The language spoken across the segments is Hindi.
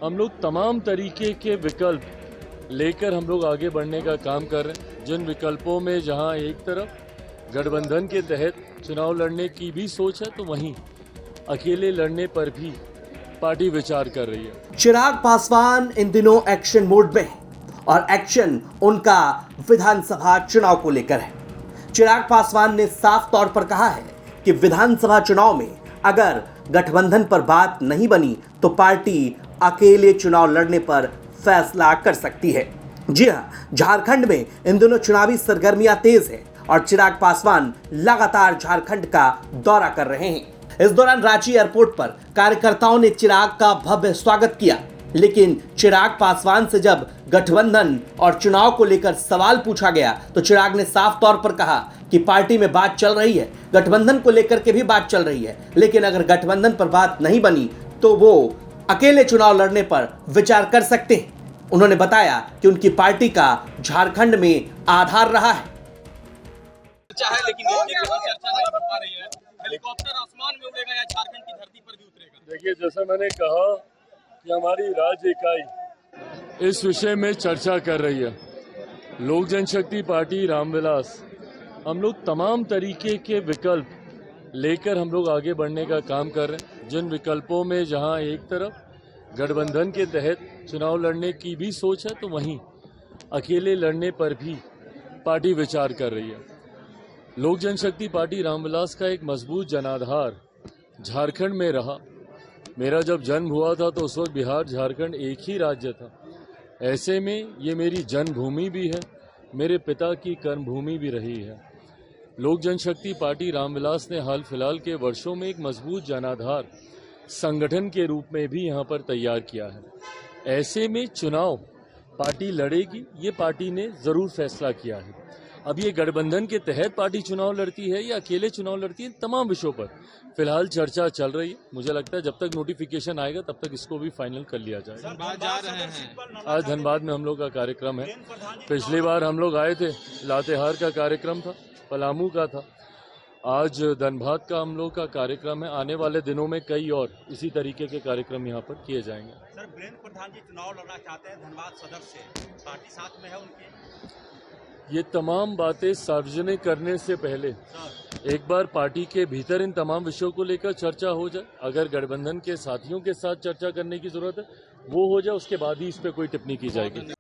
हम लोग तमाम तरीके के विकल्प लेकर हम लोग आगे बढ़ने का काम कर रहे हैं। जिन विकल्पों में जहां एक तरफ गठबंधन के तहत चुनाव लड़ने की भी सोच है, तो वहीं अकेले लड़ने पर भी पार्टी विचार कर रही है। चिराग पासवान इन दिनों एक्शन मोड में है और एक्शन उनका विधानसभा चुनाव को लेकर है। चिराग पासवान ने साफ तौर पर कहा है कि विधानसभा चुनाव में अगर गठबंधन पर बात नहीं बनी तो पार्टी अकेले चुनाव लड़ने पर फैसला कर सकती है। जी हां, झारखंड में इन दिनों चुनावी सरगर्मियां तेज है और चिराग पासवान लगातार झारखंड का दौरा कर रहे हैं। इस दौरान रांची एयरपोर्ट पर कार्यकर्ताओं ने चिराग का भव्य स्वागत किया, लेकिन चिराग पासवान से जब गठबंधन और चुनाव को लेकर सवाल पूछा गया तो चिराग ने साफ तौर पर कहा कि पार्टी में बात चल रही है, गठबंधन को लेकर के भी बात चल रही है, लेकिन अगर गठबंधन पर बात नहीं बनी तो वो अकेले चुनाव लड़ने पर विचार कर सकते हैं। उन्होंने बताया कि उनकी पार्टी का झारखंड में आधार रहा है। लेकिन चर्चा नहीं हो पा रही है। हेलीकॉप्टर आसमान में उड़ेगा या झारखंड की धरती पर भी उतरेगा? देखिए, जैसा मैंने कहा कि हमारी राज्य इकाई इस विषय में चर्चा कर रही है। लोक जनशक्ति पार्टी रामविलास, हम लोग तमाम तरीके के विकल्प लेकर हम लोग आगे बढ़ने का काम कर रहे हैं। जिन विकल्पों में जहां एक तरफ गठबंधन के तहत चुनाव लड़ने की भी सोच है, तो वहीं अकेले लड़ने पर भी पार्टी विचार कर रही है। लोक जनशक्ति पार्टी रामविलास का एक मजबूत जनाधार झारखंड में रहा। मेरा जब जन्म हुआ था तो उस वक्त बिहार झारखंड एक ही राज्य था। ऐसे में ये मेरी जन्मभूमि भी है, मेरे पिता की कर्मभूमि भी रही है। लोक जनशक्ति पार्टी रामविलास ने हाल फिलहाल के वर्षों में एक मजबूत जनाधार संगठन के रूप में भी यहाँ पर तैयार किया है। ऐसे में चुनाव पार्टी लड़ेगी, ये पार्टी ने जरूर फैसला किया है। अब ये गठबंधन के तहत पार्टी चुनाव लड़ती है या अकेले चुनाव लड़ती है, तमाम विषयों पर फिलहाल चर्चा चल रही है। मुझे लगता है जब तक नोटिफिकेशन आएगा तब तक इसको भी फाइनल कर लिया जाएगा। आज धनबाद में हम लोग का कार्यक्रम है। पिछली बार हम लोग आए थे, लातेहार का कार्यक्रम था, पलामू का था। आज धनबाद का हम लोग का कार्यक्रम है। आने वाले दिनों में कई और इसी तरीके के कार्यक्रम यहाँ पर किए जाएंगे। सर, वीरेंद्र प्रधान जी चुनाव लड़ना चाहते हैं धनबाद सदर से, पार्टी साथ में है उनकी? ये तमाम बातें सार्वजनिक करने से पहले एक बार पार्टी के भीतर इन तमाम विषयों को लेकर चर्चा हो जाए। अगर गठबंधन के साथियों के साथ चर्चा करने की जरूरत है वो हो जाए, उसके बाद ही इस पर कोई टिप्पणी की जाएगी।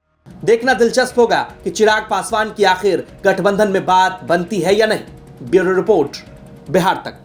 देखना दिलचस्प होगा कि चिराग पासवान की आखिर गठबंधन में बात बनती है या नहीं। ब्यूरो रिपोर्ट, बिहार तक।